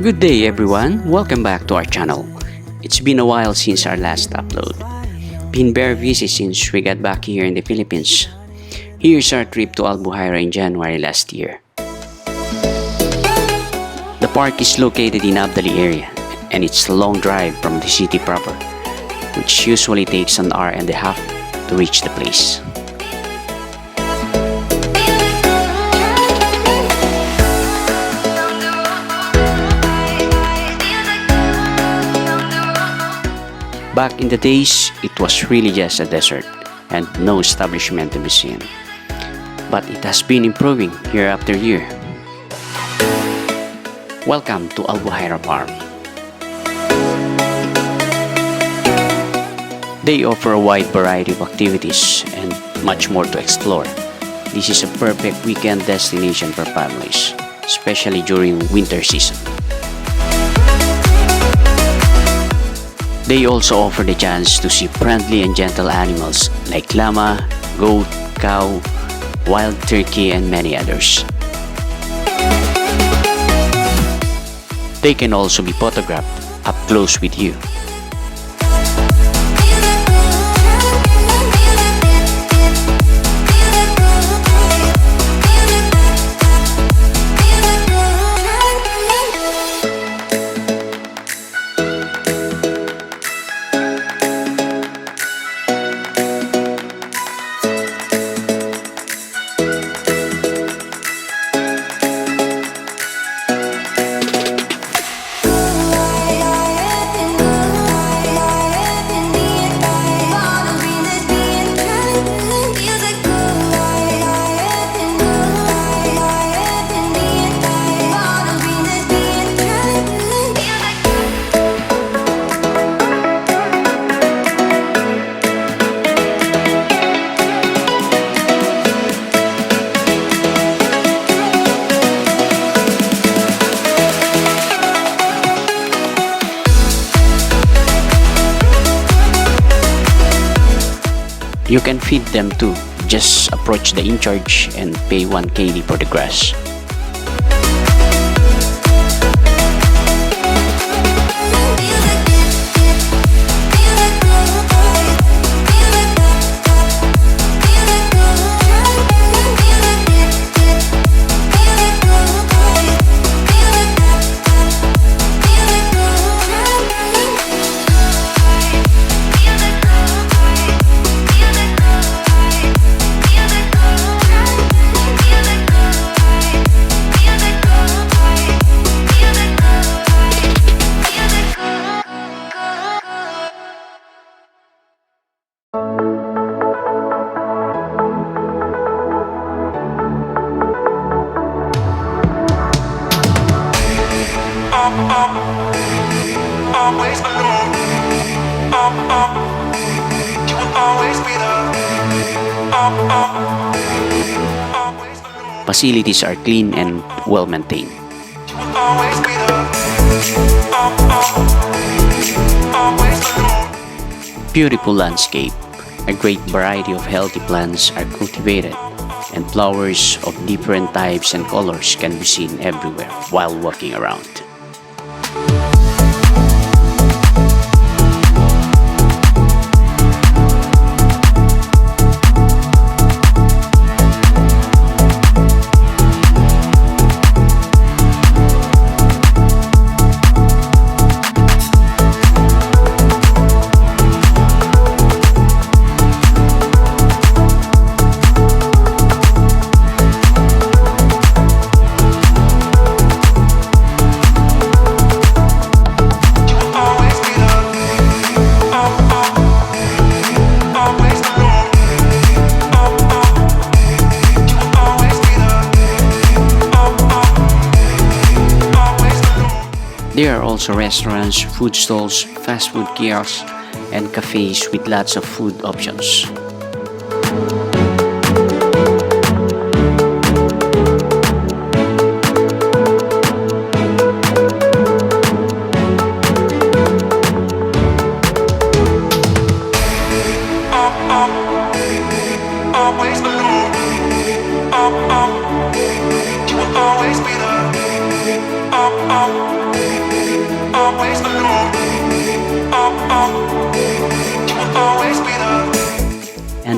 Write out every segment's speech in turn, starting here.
Good day everyone, welcome back to our channel. It's been a while since our last upload. Been very busy since we got back here in the Philippines. Here's our trip to Albohayra in January last year. The park is located in Abdali area and it's a long drive from the city proper, which usually takes an hour and a half to reach the place. Back in the days, it was really just a desert and no establishment to be seen. But it has been improving year after year. Welcome to Albohayra Farm. They offer a wide variety of activities and much more to explore. This is a perfect weekend destination for families, especially during winter season. They also offer the chance to see friendly and gentle animals like llama, goat, cow, wild turkey, and many others. They can also be photographed up close with you. You can feed them too. Just approach the in-charge and pay 1 KD for the grass. Always alone. You will always be there. Always alone. Facilities are clean and well maintained. You will always be there. Always alone. Beautiful landscape. A great variety of healthy plants are cultivated, and flowers of different types and colors can be seen everywhere while walking around. There are also restaurants, food stalls, fast food kiosks, and cafes with lots of food options. Always alone. You will always be there.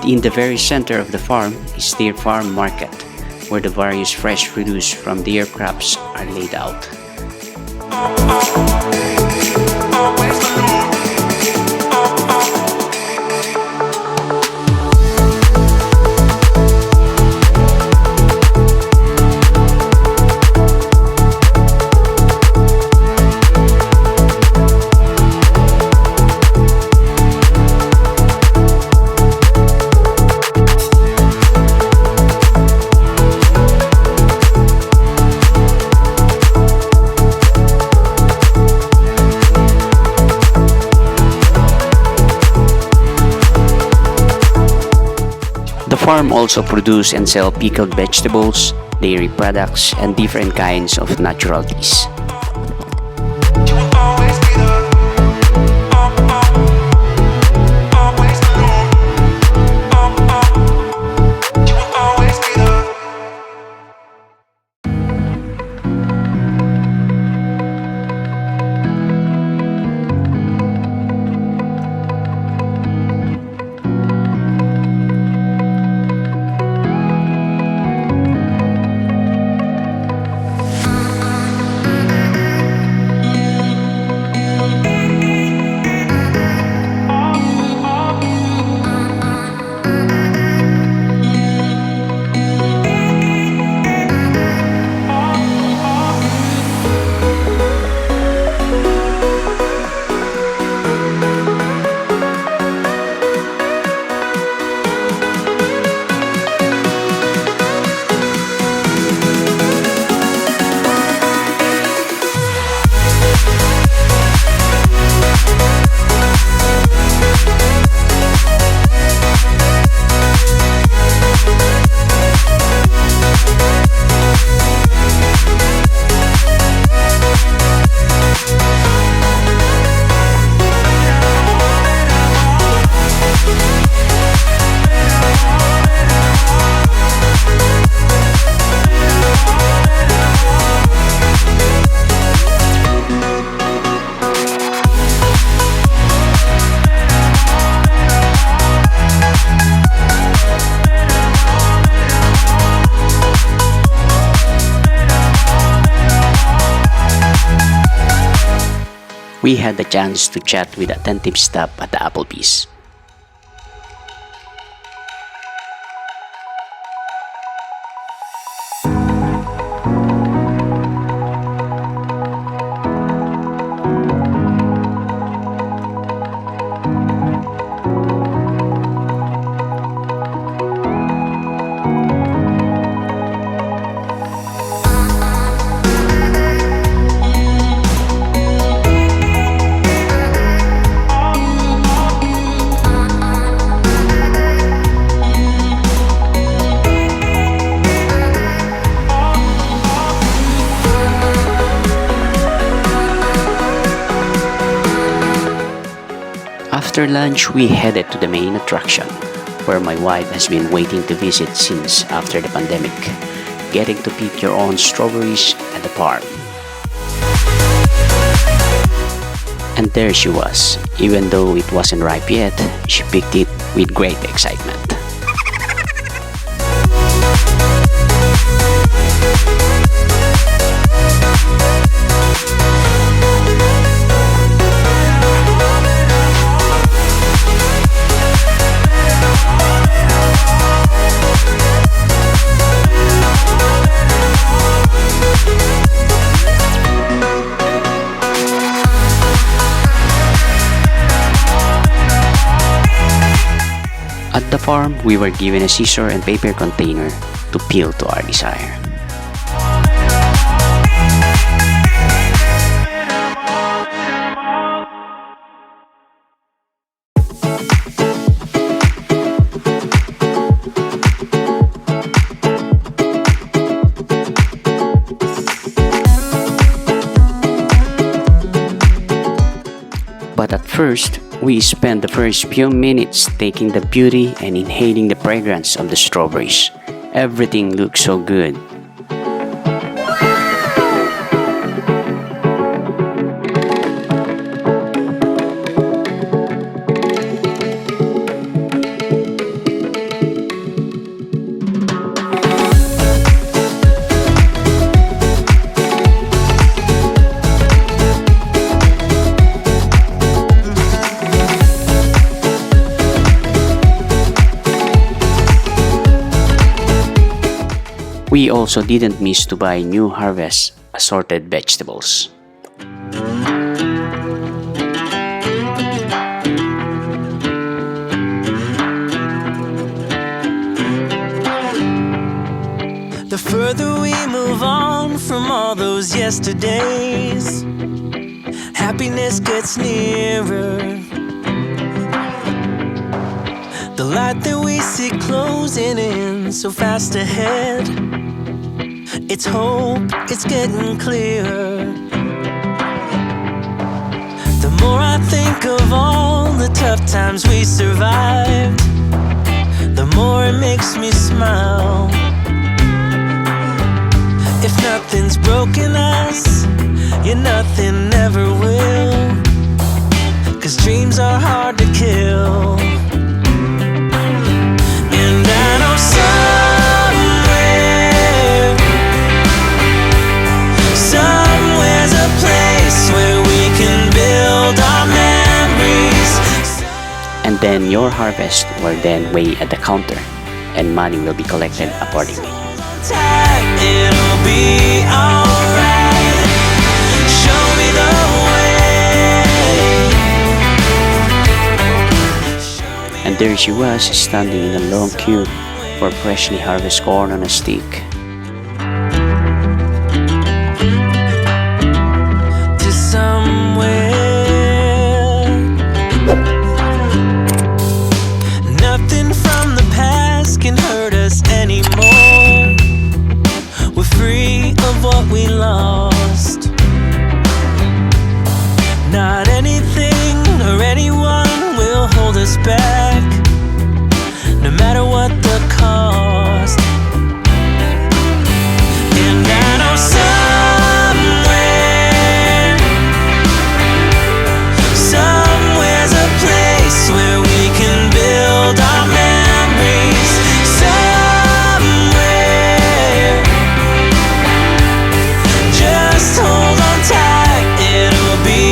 And in the very center of the farm is their farm market, where the various fresh produce from their crops are laid out. The farm also produce and sell pickled vegetables, dairy products, and different kinds of natural teas. You will always be there. Always alone. You will always be there. We had the chance to chat with attentive staff at the Applebee's. After lunch, we headed to the main attraction, where my wife has been waiting to visit since after the pandemic, getting to pick your own strawberries at the farm. And there she was. Even though it wasn't ripe yet, she picked it with great excitement. At the farm, we were given a scissor and paper container to peel to our desire. But at first, we spent the first few minutes taking the beauty and inhaling the fragrance of the strawberries. Everything looked so good. We also didn't miss to buy new harvest assorted vegetables. The further we move on from all those yesterdays, happiness gets nearer. The light that we see closing in so fast ahead, it's hope, it's getting clearer. The more I think of all the tough times we survived, the more it makes me smile. If nothing's broken us, yeah, nothing never will. 'Cause dreams are hard to kill. And I know somewhere's a place where we can build our memories. And then your harvest will then weigh at the counter and money will be collected accordingly. It'll be alright. Show me the way. And there she was, standing in a long queue for freshly harvested corn on a stick. To somewhere. Nothing from the past can hurt us anymore. We're free of what we lost. Not anything or anyone will hold us back, no matter what the cost. And I know somewhere's a place where we can build our memories. Just hold on tight, it'll be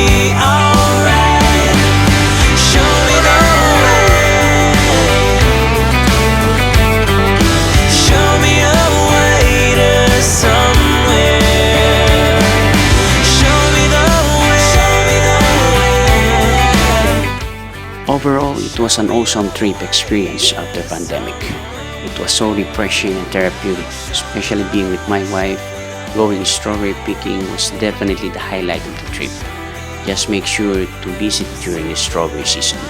alright. Show me the way. Show me a way to somewhere. Show me the way. Overall, it was an awesome trip experience after pandemic. It was so refreshing and therapeutic, especially being with my wife. Going strawberry picking was definitely the highlight of the trip. Just make sure to visit during the strawberry season.